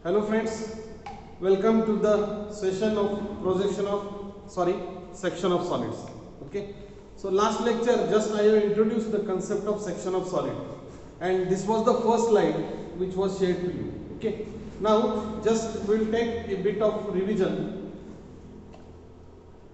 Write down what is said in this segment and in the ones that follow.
Hello friends, welcome to the session of section of solids. Okay, so last lecture just I have introduced the concept of section of solid, and this was the first slide which was shared to you. Okay, now just we'll take a bit of revision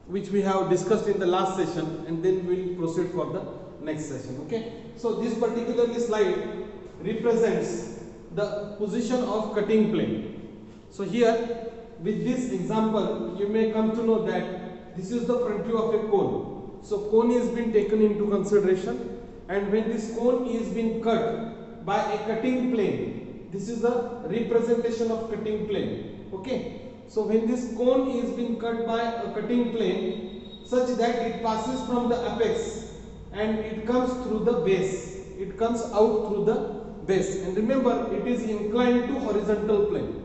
which we have discussed in the last session, and then we'll proceed for the next session. Okay, so this particular slide represents the position of cutting plane. So here with this example you may come to know that this is the front view of a cone. So cone is been taken into consideration, and when this cone is been cut by a cutting plane, this is the representation of cutting plane. Okay, so when this cone is been cut by a cutting plane such that it passes from the apex and it comes through the base, it comes out through the base, and remember it is inclined to horizontal plane.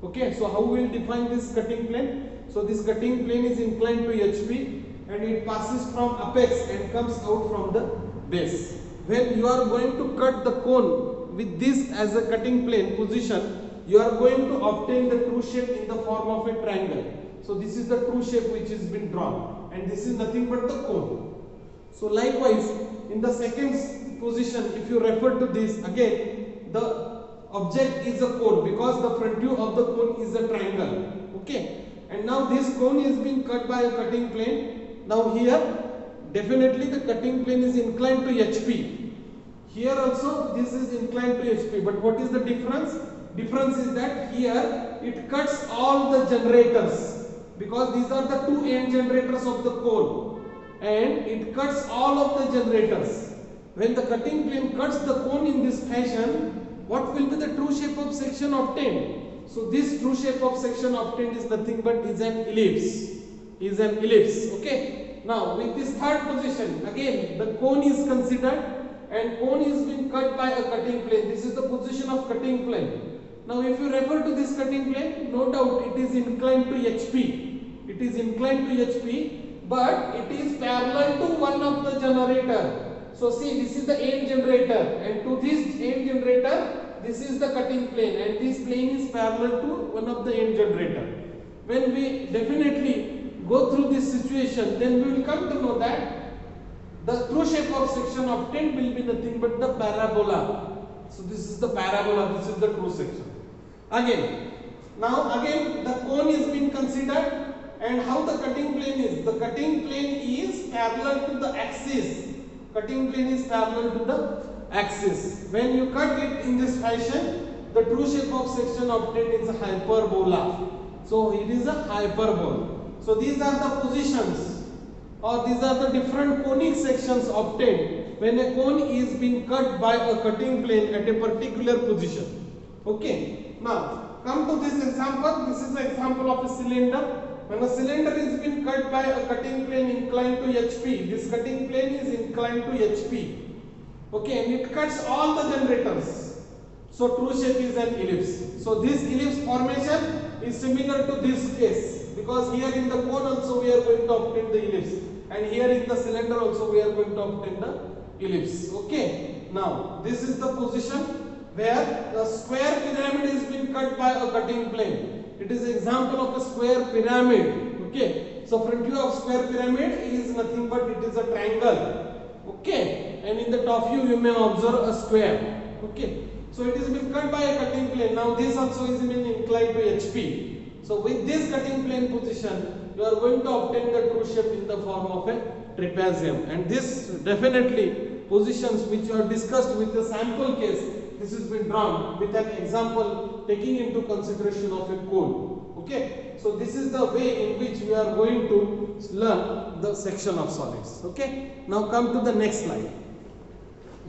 Okay, so how we will define this cutting plane? So this cutting plane is inclined to HP and it passes from apex and comes out from the base. When you are going to cut the cone with this as a cutting plane position, you are going to obtain the true shape in the form of a triangle. So this is the true shape which has been drawn, and this is nothing but the cone. So likewise in the second position, if you refer to this again, the object is a cone because the front view of the cone is a triangle. Okay, and now this cone is being cut by a cutting plane. Now here definitely the cutting plane is inclined to HP. Here also this is inclined to HP, but what is the difference? Difference is that here it cuts all the generators because these are the two end generators of the cone, and it cuts all of the generators. When the cutting plane cuts the cone in this fashion, what will be the true shape of section obtained? So this true shape of section obtained is nothing but is an ellipse. Okay. Now with this third position, again the cone is considered, and cone is being cut by a cutting plane. This is the position of cutting plane. Now if you refer to this cutting plane, no doubt it is inclined to HP. It is inclined to HP, but it is parallel to one of the generator. So see, this is the end generator, and to this end generator, this is the cutting plane, and this plane is parallel to one of the end generator. When we definitely go through this situation, then we will come to know that the true shape of section obtained will be nothing but the parabola. So this is the parabola, this is the true section. Again, now again the cone is being considered, and how the cutting plane is? The cutting plane is parallel to the axis. Cutting plane is parallel to the axis. When you cut it in this fashion, the true shape of section obtained is a hyperbola. So it is a hyperbola. So these are the positions, or these are the different conic sections obtained when a cone is being cut by a cutting plane at a particular position. Okay. Now come to this example. This is an example of a cylinder. When a cylinder is being cut by a cutting plane inclined to HP, this cutting plane is inclined to HP. Okay, and it cuts all the generators. So true shape is an ellipse. So this ellipse formation is similar to this case, because here in the cone also we are going to obtain the ellipse, and here in the cylinder also we are going to obtain the ellipse. Okay, now this is the position where the square pyramid is being cut by a cutting plane. It is an example of a square pyramid. Okay, so front view of square pyramid is nothing but it is a triangle. Okay, and in the top view you may observe a square. Okay, so it is been cut by a cutting plane. Now this also is been inclined to HP. So with this cutting plane position, you are going to obtain the true shape in the form of a trapezium, and this definitely positions which you have discussed with the sample case. This has been drawn with an example taking into consideration of a cone. Okay, so this is the way in which we are going to learn the section of solids. Okay, now come to the next slide.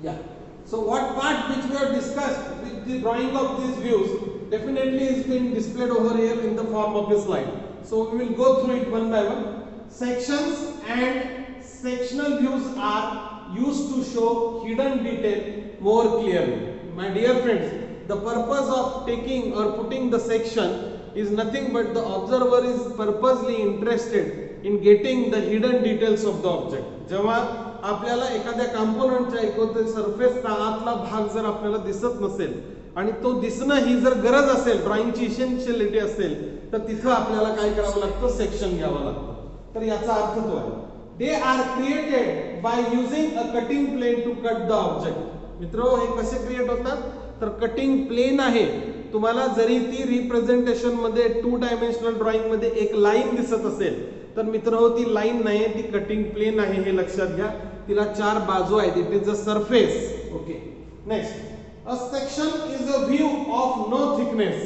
Yeah, so what part which we have discussed with the drawing of these views definitely is being displayed over here in the form of a slide. So we will go through it one by one. Sections and sectional views are used to show hidden detail more clearly. My dear friends, the purpose of taking or putting the section is nothing but the observer is purposely interested in getting the hidden details of the object. जेव्हा आपल्याला एखाद्या कंपोनेंटच्या सरफेसचा आतला भाग जर आपल्याला दिसत नसेल आणि तो दिसणं ही जर गरज असेल, ड्रॉइंगची इसेन्शियलिटी असेल, तर तिथं आपल्याला काय करावं लागतं, सेक्शन घ्यावं लागतं. तर याचा अर्थ तो आहे, they are created by using a cutting plane to cut the object. मित्र हे कसे क्रिएट होतात, तर कटिंग प्लेन आहे. तुम्हाला जरी ती रिप्रेझेंटेशन मध्ये 2 डायमेन्शनल ड्रॉइंग मध्ये एक लाईन दिसत असेल, तर मित्र ती लाईन नाही, ती कटिंग प्लेन आहे, हे लक्षात घ्या. तिला 4 बाजू आहेत. It is a surface. Okay, next, a section is a view of no thickness.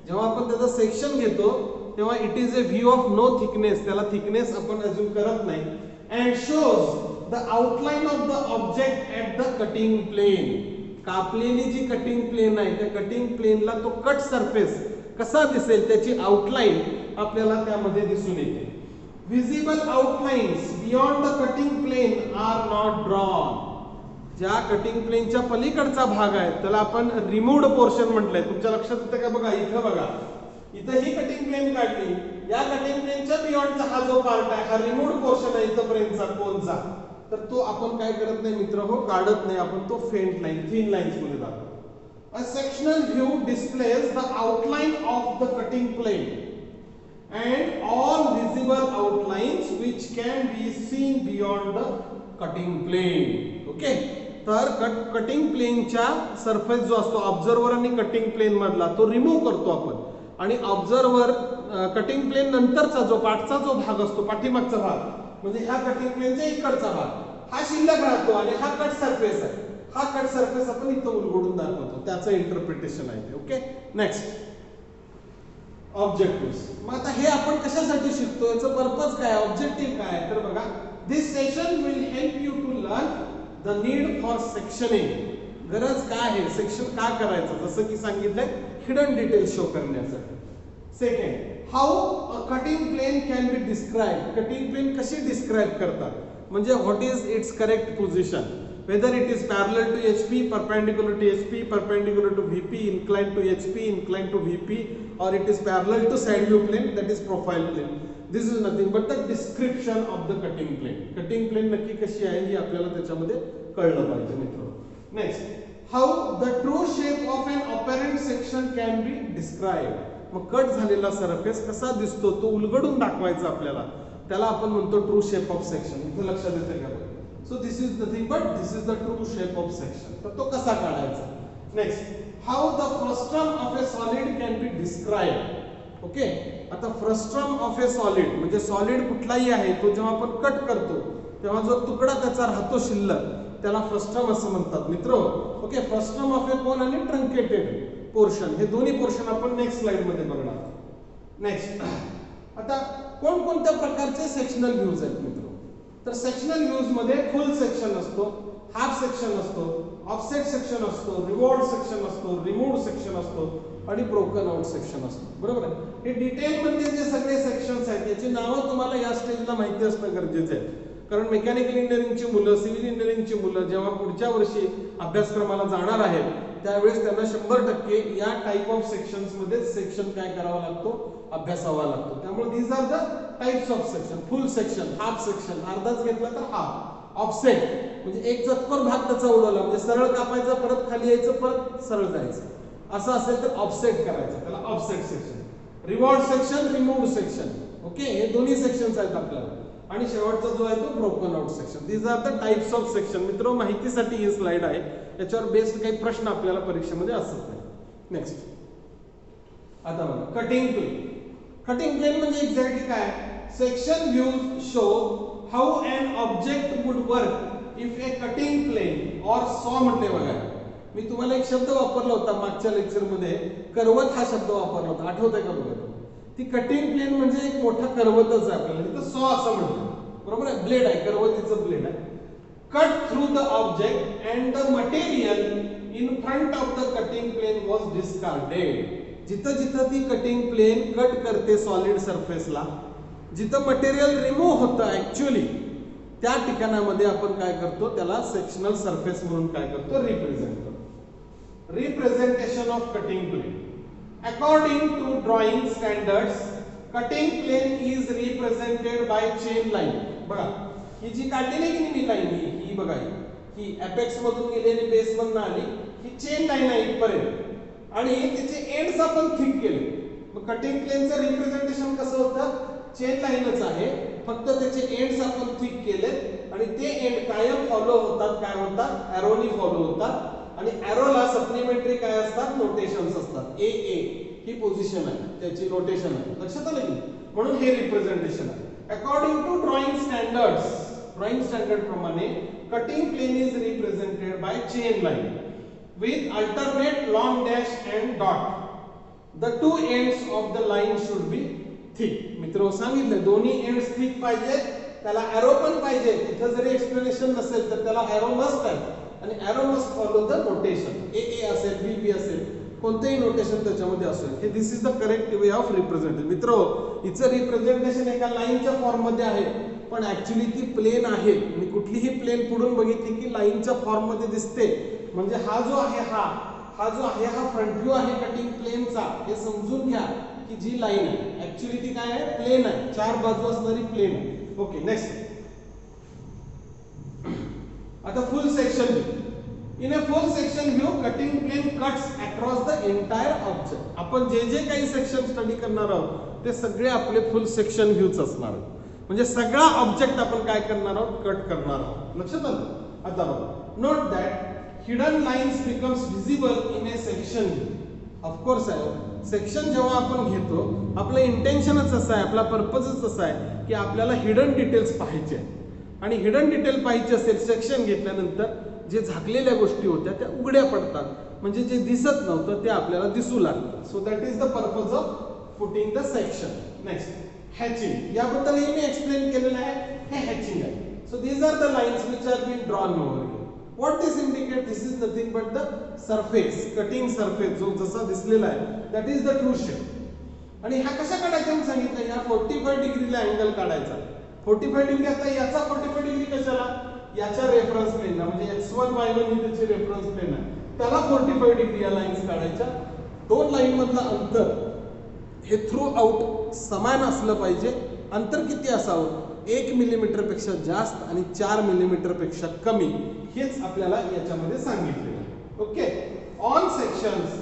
जेव्हा आपण त्याचा सेक्शन घेतो तेव्हा it is a view of no thickness, त्याला थिकनेस आपण अज्यूम करत नाही. And shows the outline of the object at the cutting plane. कापलेली जी कटिंग प्लेन आहे, त्या कटिंग प्लेनला तो कट सरफेस कसा दिसेल त्याची आउटलाईन आपल्याला त्यामध्ये दिसून येते. Visible outlines beyond the cutting plane are not drawn. ज्या कटिंग प्लेनच्या पलीकडचा भाग आहे त्याला आपण रिमूव्ड पोर्शन म्हटलंय. तुमच्या लक्षात येतं का? बघा इथं, बघा इथं ही कटिंग प्लेन काढली, या कटिंग प्लेनच्या बियॉन्डचा हा जो पार्ट आहे, हा रिमूव्ड पोर्शन आहे इथपर्यंतचा कोनचा, तर तो आपण काय करत नाही मित्र हो, काढत नाही आपण, तो फेंट लाईन, थिन लाईन्स मध्ये दाखवतो. A sectional view displays the outline of the cutting plane and all visible outlines which can be seen beyond the cutting plane. Okay, तर कटिंग प्लेनच्या सरफेस जो असतो ऑब्झर्वर आणि कटिंग प्लेन मधला, तो remove करतो आपण, आणि ऑब्झर्वर कटिंग प्लेन नंतरचा जो पाठचा जो भाग असतो, पाठीमागचा भाग म्हणजे ह्या कटिंग प्लेनच्या इकडचा भाग, हा शिल्लक राहतो आणि हा कट सरफेस आहे. हा कट सरफेस आपण इथं उलगडून दाखवतो, त्याचं इंटरप्रिटेशन आहे. Okay, next, objective. मग आता हे आपण कशासाठी शिकतो, याचं पर्पज काय, ऑब्जेक्टिव्ह काय, तर बघा, this session will help you to learn the need for sectioning. गरज काय आहे, सेक्शन का करायचं, जसं की सांगितलंय हिडन डिटेल्स शो करण्यासाठी. Second, how a cutting plane can be describe. Cutting plane कशी डिस्क्राइब करतात, म्हणजे what is its correct position, whether it is parallel to HP, perpendicular to HP, perpendicular to VP, inclined to HP, inclined to VP, or it is parallel to side view plane, that is profile plane. This is nothing but the description of the cutting plane. Cutting plane नक्की कशी आहे हे आपल्याला त्याच्यामध्ये कळलं पाहिजे मित्र. Next, how the true shape of an apparent section can be described. मग कट झालेला सरफेस कसा दिसतो तो उलगडून दाखवायचा आपल्याला, त्याला आपण म्हणतो ट्रू शेप ऑफ सेक्शन. इथे लक्षात येतं का? So this is nothing but this is the true shape of section. तर तो कसा काढायचा. Next, how the frustum of a solid can be described. Okay, आता फ्रस्ट्रम ऑफ ए सॉलिड म्हणजे सॉलिड कुठलाही आहे, तो जेव्हा आपण कट करतो तेव्हा जो तुकडा त्याचा राहतो शिल्लक, त्याला फ्रस्ट्रम असं म्हणतात मित्र. ओके, फ्रस्ट्रम ऑफ ए कोन आणि ट्रंकेटेड पोर्शन, हे दोन्ही पोर्शन आपण नेक्स्ट स्लाइड मध्ये बघणार. नेक्स्ट, आता कोणकोणत्या प्रकारचे सेक्शनल व्ह्यूज आहेत मित्र, तर सेक्शनल व्ह्यूज मध्ये फुल सेक्शन असतो, हाफ सेक्शन असतो, ऑफसेट सेक्शन असतो, रिवॉल्ड सेक्शन असतो, रिमूव्ड सेक्शन असतो आणि ब्रोकन आउट सेक्शन असतो. बरोबर आहे. हे डिटेल मध्ये जे सगळे सेक्शन्स आहेत याची नावं तुम्हाला या स्टेजला माहिती असणं गरजेचं आहे, कारण मेकॅनिकल इंजिनिअरिंगची मुलं, सिव्हिल इंजिनिअरिंगची मुलं जेव्हा पुढच्या वर्षी अभ्यासक्रमाला जाणार आहेत त्यावेळेस त्यांना 100% या टाइप ऑफ सेक्शन्स मध्ये सेक्शन काय करावा लागतो, अभ्यासावा लागतो. त्यामुळे these are the types of section. Full section, half section, अर्धाच घेतला तर हाफ. ऑफसेट म्हणजे एक चतकोर भाग त्याचा उडवला म्हणजे सरळ कापायचा, परत खाली यायचं, परत सरळ जायचं, असं असेल तर ऑफसेट करायचं, त्याला offset section. रिवॉल्ड section, removed section. Okay, हे दोन्ही सेक्शन्स आहेत आपल्याला. आणि शेवटचा जो आहे तो broken out section. These are the types of section. मित्र माहितीसाठी ही स्लाइड आहे, याच्यावर बेस्ड काही प्रश्न आपल्याला परीक्षेमध्ये असत नाही. नेक्स्ट, आता बघा कटिंग प्लेन. कटिंग प्लेन म्हणजे एक्झॅक्टली काय, section views show how an object would work if a cutting plane or saw म्हटले. बघा मी तुम्हाला एक शब्द वापरला होता मागच्या लेक्चर मध्ये, कर्वत हा शब्द वापरला होता, आठवत आहे का? बघा ती कटिंग प्लेन म्हणजे एक मोठा कर्वतच आहे आपल्याला, तिथं सॉ असं म्हणतो. बरोबर आहे, ब्लेड आहे, कर्वतीचं ब्लेड आहे. Cut through the object and the material in front of the cutting plane was discarded. जिथं जिथं ती कटिंग प्लेन कट करते सॉलिड सरफेसला, जिथं मटेरियल रिमूव्ह होतं ऍक्च्युअली, त्या ठिकाणामध्ये आपण काय करतो, त्याला सेक्शनल सरफेस म्हणून काय करतो, रिप्रेझेंट करतो. Representation of cutting plane. According to drawing standards, cutting plane is represented by chain line. बघा ही जी काढलेली आहे की लाईन, ही बघा ही अपेक्स मधून गेलेली बेस मधून आली, ही चेन लाईन आहे इथपर्यंत. आणि त्याचे एंड्स आपण थिक केले. मग कटिंग प्लेनचं रिप्रेझेंटेशन कसं होतं? चेन लाईनच आहे, फक्त त्याचे एंड्स आपण थिक केले आणि ते एंड कायम फॉलो होतात. काय होतात? एरोनी फॉलो होतात. आणि एरोला सप्लिमेंटरी काय असतात? नोटेशन्स असतात. ए ए ही पोझिशन आहे, त्याची नोटेशन आहे. लक्षात आलं की? म्हणून हे रिप्रेझेंटेशन आहे. अकॉर्डिंग टू ड्रॉइंग स्टँडर्ड प्रमाणे cutting plane is represented by chain line with alternate long dash and dot. The two ends of the line should be thick. मित्र सांगितलं दोन्ही एंड्स थिक पाहिजे, त्याला एरो पण पाहिजे. इथं जरी एक्सप्लेनेशन नसेल तर त्याला एरो मस्ट आहे आणि arrow must follow the notation. A A असेल, बी बी असेल, कोणतेही नोटेशन त्याच्यामध्ये असेल. हे this is the correct way of representation. मित्र हिचं रिप्रेझेंटेशन एका लाईनच्या फॉर्म मध्ये आहे, पण ऍक्च्युली ती प्लेन आहे. आणि कुठलीही प्लेन पुढून बघितली की लाईनच्या फॉर्म मध्ये दिसते. म्हणजे हा जो आहे हा फ्रंट व्ह्यू आहे कटिंग प्लेनचा. हे समजून घ्या की जी लाईन आहे ऍक्च्युली ती काय आहे? प्लेन आहे, चार बाजू असणारी प्लेन आहे. Okay, next. आता full section view. In a full section view cutting plane cuts across the entire object. आपण जे जे काही सेक्शन स्टडी करणार आहोत ते सगळे आपले फुल सेक्शन व्ह्यूच असणार. म्हणजे सगळा ऑब्जेक्ट आपण काय करणार आहोत? कट करणार आहोत. लक्षात आलं? आता बघा, note that hidden lines becomes visible in a section view. Of course section जेव्हा आपण घेतो आपलं इंटेन्शनच असं आहे, आपला पर्पजच असा आहे की आपल्याला हिडन डिटेल्स पाहायचे आहेत. आणि हिडन डिटेल पाहिजे असेल सेक्शन घेतल्यानंतर जे झाकलेल्या गोष्टी होत्या त्या उघड्या पडतात. म्हणजे जे दिसत नव्हतं ते आपल्याला दिसू लागतं. So that is the purpose of putting the section. Next, hatching. याबद्दलही मी एक्सप्लेन केलेलं आहे. हे हॅचिंग आहे. So these are the lines which are been drawn over. What this indicates? This is nothing but the surface, cutting surface जो जसा दिसलेला आहे that is the true shape. आणि हा कशा काढायचा मी सांगितलं, या 45 डिग्रीला अँगल काढायचा. 45 डिग्री. आता याचा 45 डिग्री कशाला? याच्या रेफरन्स प्लेनला, म्हणजे x1 y1 ही त्याची रेफरन्स प्लेन आहे, त्याला 45 डिग्री या लाईन्स काढायच्या. दोन लाईन मधलं अंतर हे थ्रू आउट समान असलं पाहिजे. अंतर किती असावं? 1 मिलीमीटर पेक्षा जास्त आणि 4 मिलीमीटर पेक्षा कमी. हेच आपल्याला याच्यामध्ये सांगितलेलं आहे. Okay, on sections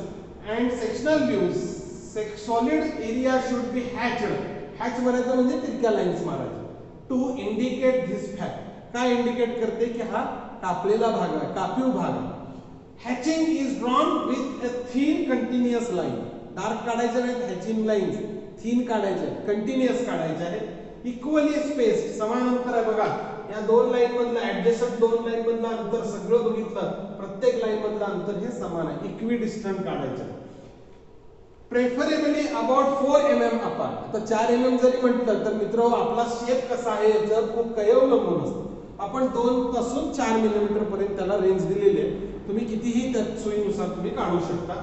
and sectional views solid area should be hatched. Hatch म्हणायचं म्हणजे तिरक्या लाईन्स मारायच्या. To indicate this fact. काय इंडिकेट करते? की हा कापलेला भाग आहे, कापीव भाग आहे. Hatching is drawn with a thin continuous line. Dark काढायचे नाहीत हॅचिंग लाईन्स, थिन काढायचे, कंटिन्युअस काढायचे आहेत. इक्वली स्पेस्ड, समान अंतर आहे. बघा या दोन लाईन मधलं ऍडजस्टंट दोन लाईन मधलं अंतर सगळं बघितलं, प्रत्येक लाईन मधलं अंतर हे समान आहे. इक्वी डिस्टंट काढायचं. Preferably about 4 mm apart. आता 4 mm जरी म्हटलं तर मित्र आपला शेप कसा आहे याच्यावर खूप काही अवलंबून असतं. आपण 2 पासून 4 मिलीमीटर पर्यंत त्याला रेंज दिलेली आहे. तुम्ही कितीही त्या सोयीनुसार तुम्ही काढू शकता.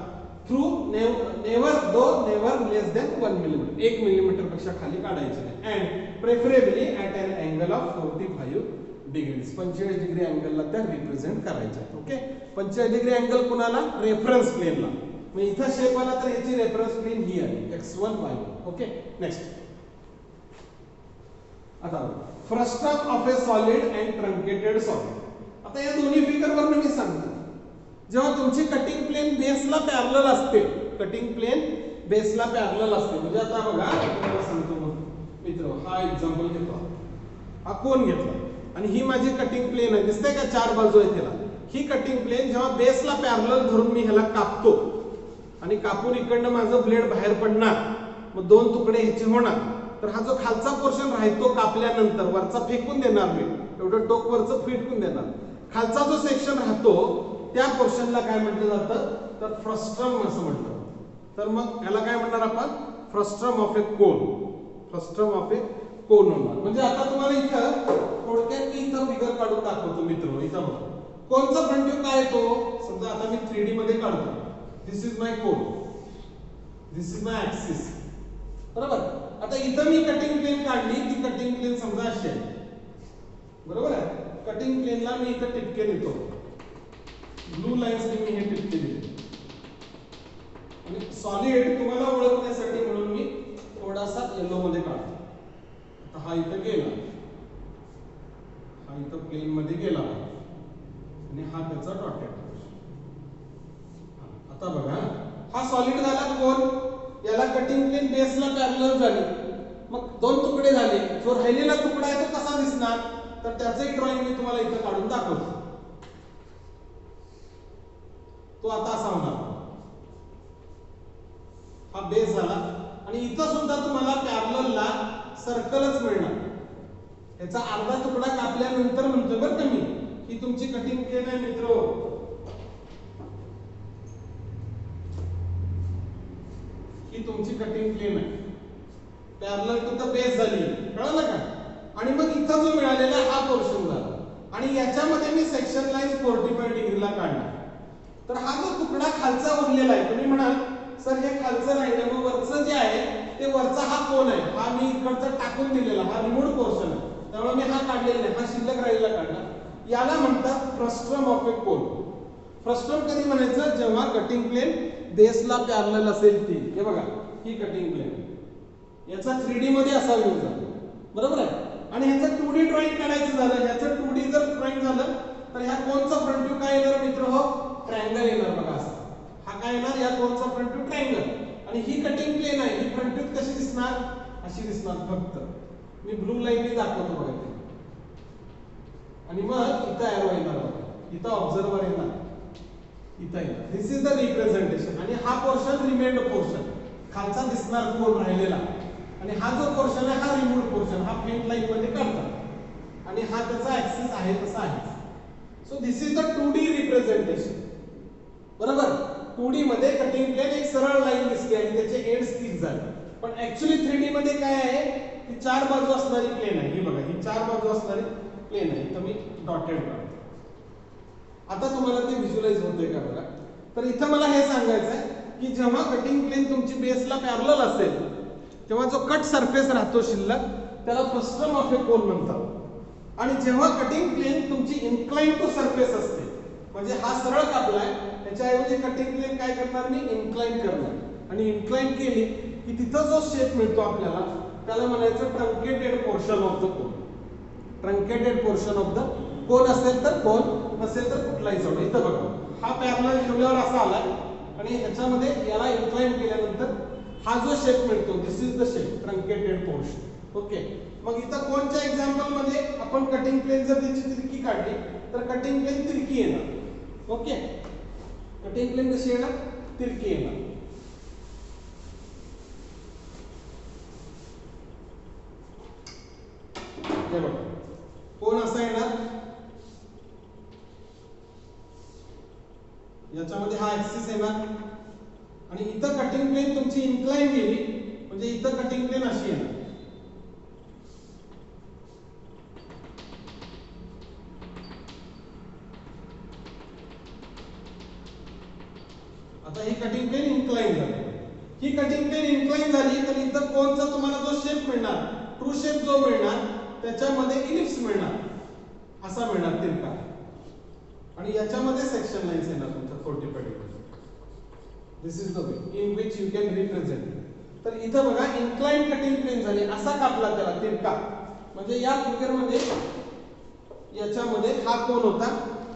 Through never less than 1 millimetre. 1 millimetre पेक्षा खाली काढायचे नाही. And preferably at an angle of 45 degrees. 45 degree अँगलला त्या रिप्रेझेंट करायच्या. ओके, 45 डिग्री अँगल कुणाला? रेफरन्स प्लेनला. मग इथं शेप आला तर याची रेफरन्स प्लेन ही आहे, x1 y1. Okay, next. आता frustum of a solid and truncated solid. आता या दोन्ही फिगरवर मी सांगतो, जेव्हा तुमची कटिंग प्लेन बेसला पॅरलल असते, कटिंग प्लेन बेसला पॅरलल असते. म्हणजे आता बघा तुम्हाला सांगतो मित्र, हा एक्झाम्पल घेतो. हा कोन घेतला आणि ही माझी कटिंग प्लेन आहे, दिसते का? 4 बाजू आहे त्याला. ही कटिंग प्लेन जेव्हा बेसला पॅरलल धरून मी ह्याला कापतो आणि कापून इकडनं माझं ब्लेड बाहेर पडणार, मग 2 तुकडे ह्याचे होणार. तर हा जो खालचा पोर्शन राहतो कापल्यानंतर वरचा फेकून देणार मी, एवढं टोक वरचं फेकून देणार. खालचा जो सेक्शन राहतो त्या पोर्शनला काय म्हटलं जातं? तर फ्रस्ट्रम असं म्हटलं. तर मग याला काय म्हणणार आपण? Frustum of a cone. Frustum of a cone होणार. म्हणजे आता तुम्हाला इथं थोडक्यात मी इथं फिगर काढून दाखवतो मित्र. इथं बघा कोनचा फ्रंट व्ह्यू काय येतो. समजा आता मी 3D मध्ये काढतो. This is my cone, this is my axis, बरोबर. आता इथं मी कटिंग प्लेन काढली, ती कटिंग प्लेन समजा अशी आहे, बरोबर आहे. कटिंग प्लेनला मी इथं टिपके देतो, ब्लू लाईन्स मी हे टिपके दिले. आणि सॉलिड तुम्हाला ओळखण्यासाठी म्हणून मी थोडासा येलो मध्ये काढतो. आता हा इथं गेला, हा इथं प्लेन मध्ये गेला आणि हा त्याचा डॉटेड. आता बघा हा सॉलिड झाला कोन, याला कटिंग प्लेन बेसला पॅरलल झाली, मग दोन तुकडे झाले. जो राहिलेला तुकडा आहे तो कसा दिसणार, तर त्याचे ड्रॉइंग मी तुम्हाला इथं काढून दाखवतो. तो आता असा होणार. हा बेस झाला आणि इथं सुद्धा तुम्हाला पॅरललला सर्कलच मिळणार. याचा अर्धा तुकडा कापल्यानंतर म्हणतोय बरं का मी, ही तुमची कटिंग प्लेन आहे मित्र, ही तुमची कटिंग प्लेन आहे, पॅरलल टू द बेस झाली, कळलं का. आणि मग इथं जो मिळालेला हा पोर्शन झाला आणि याच्यामध्ये मी सेक्शन लाईन्स 45 डिग्रीला काढणार. तर हा जो तुकडा खालचा उरलेला आहे, तुम्ही म्हणाल सर हे खालचं नाही ना, मग वरचं जे आहे ते वरचा हा कोन आहे, हा मी इकडचा टाकून दिलेला, हा रिमूव्ड पोर्शन आहे, त्यामुळे मी हा काढलेला नाही, हा शिल्लक राहिलेला काढला. याला म्हणतात frustum of a cone. Frustum कधी म्हणायचं, जेव्हा कटिंग प्लेन बेसला पॅरलल असेल ती. हे बघा ही कटिंग प्लेन, याचा 3D मध्ये असा व्ह्यू झाला, बरोबर आहे. आणि ह्याचं 2D ड्रॉइंग काढायचं झालं, ह्याचं 2D जर ड्रॉइंग झालं तर ह्या कोनचा फ्रंट व्ह्यू काय येणार मित्र हो, ट्रायंगल येणार. बघा असं हा काय येणार, या कोनचा फ्रंट व्ह्यू ट्रायंगल. आणि ही कटिंग प्लेन आहे, ही फ्रंट व्ह्यू कशी दिसणार, अशी दिसणार. फक्त मी ब्लू लाईनने दाखवतो बघा ते. आणि मग इथं एरो येणार बघा, इथं ऑब्झर्वर येणार, इथं येणार. दिस इज द रिप्रेझेंटेशन. आणि हा पोर्शन रिमेंड पोर्शन, खालचा दिसणार कोन राहिलेला, आणि हा जो पोर्शन आहे हा रिमूव्ड पोर्शन, हा फेंट लाईन मध्ये काढतात आणि हा त्याचा ऍक्सिस आहे तसा आहे. So this is the 2D representation, बरोबर. 2D मध्ये कटिंग प्लेन एक सरळ लाईन दिसली आणि त्याचे एंड्स तीच झाले. पण ऍक्च्युअली 3D मध्ये काय आहे, ती चार बाजू असणारी प्लेन आहे. ही बघा ही चार बाजू असणारी प्लेन आहे, तर मी डॉटेड काढतो. आता तुम्हाला ते व्हिज्युअलाइज होते का बघा. तर इथं मला हे सांगायचं आहे की जेव्हा कटिंग प्लेन तुमची बेसला पॅरलल असेल तेव्हा जो कट सरफेस राहतो शिल्लक त्याला फ्रस्ट्रम ऑफ ए कोन म्हणतात. आणि जेव्हा कटिंग प्लेन तुमची इन्क्लाइन टू सरफेस असते, म्हणजे हा सरळ कापलाय, त्याच्याऐवजी कटिंग प्लेन काय करणार मी, इन्क्लाइन करणार. आणि इन्क्लाइन केली की तिथं जो शेप मिळतो आपल्याला त्याला म्हणायचं truncated portion of the cone. Truncated portion of the cone असेल तर कोन, नसेल तर कुठलाही सोड. इथं बघा हा पॅरलल ठेवल्यावर असा आला आणि ह्याच्यामध्ये याला इन्क्लाइन केल्यानंतर हा जो शेप मिळतो, this is the shape, truncated portion. Okay. मग इथं कोणत्या एक्झाम्पल मध्ये आपण कटिंग प्लेन जर त्याची तिरकी काढली तर कटिंग प्लेन तिरकी येणार. ओके. कटिंग प्लेन कशी येणार, तिरकी येणार. हे बघा कोन असा येणार, याच्यामध्ये हा ऍक्सिस येणार आणि इथं कटिंग प्लेन तुमची इन्क्लाइन गेली म्हणजे इथं कटिंग प्लेन अशी येणार. आता ही कटिंग प्लेन इन्क्लाइन झाली, ही कटिंग प्लेन इन्क्लाइन झाली तर इथं कोनचा तुम्हाला जो शेप मिळणार, ट्रू शेप जो मिळणार त्याच्यामध्ये इलिप्स मिळणार, असा मिळणार तिरका. आणि याच्यामध्ये सेक्शन लाईन्स येणार तुमच्या 45 degree. This is the way in which you can represent. तर इथं बघा इन्क्लाइन कटिंग प्लेन झाली, असा कापला त्याला तिरका. म्हणजे या फिगर मध्ये याच्यामध्ये हा कोन होता,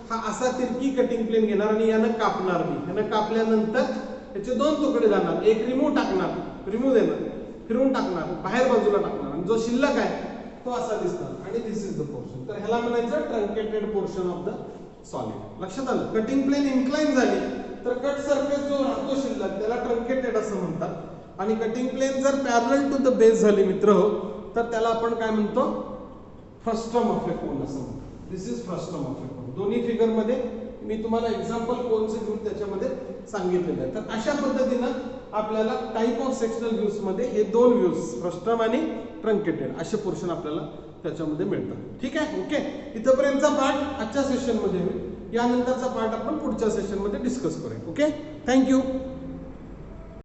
हा असा तिरकी कटिंग प्लेन घेणार आणि यानं कापणार मी. यानं कापल्यानंतर याचे दोन तुकडे जाणार, एक रिमूव्ह टाकणार, रिमूव्ह देणार, फिरवून टाकणार, बाहेर बाजूला टाकणार आणि जो शिल्लक आहे तो असा दिसणार. आणि दिस इज द पोर्शन. तर ह्याला म्हणायचं truncated portion of the solid. लक्षात आलं. कटिंग प्लेन इन्क्लाइन झाली तर कट सरफेस जो राहतो शिल्लक त्याला ट्रंकेटेड असं म्हणतात. आणि कटिंग प्लेन जर पॅरलल टू द बेस झाली मित्र हो तर त्याला आपण काय म्हणतो, फ्रस्ट्रम ऑफ ए कोन असं म्हणतो. दिस इज फ्रस्ट्रम ऑफ ए कोन. दोन्ही फिगर मध्ये मी तुम्हाला एक्झाम्पल कोनचे घेऊन त्याच्यामध्ये सांगितलेलं आहे. तर अशा पद्धतीनं आपल्याला टाइप ऑफ सेक्शनल व्ह्यूज मध्ये हे दोन व्ह्यूज फ्रस्ट्रम आणि ट्रंकेटेड असे पोर्शन आपल्याला त्याच्यामध्ये मिळतात. ठीक आहे. ओके. इथपर्यंतचा पार्ट आजच्या सेशन मध्ये होईल. यानंतरचा पार्ट आपण पुढच्या सेशन मध्ये डिस्कस करूया. ओके. थँक्यू.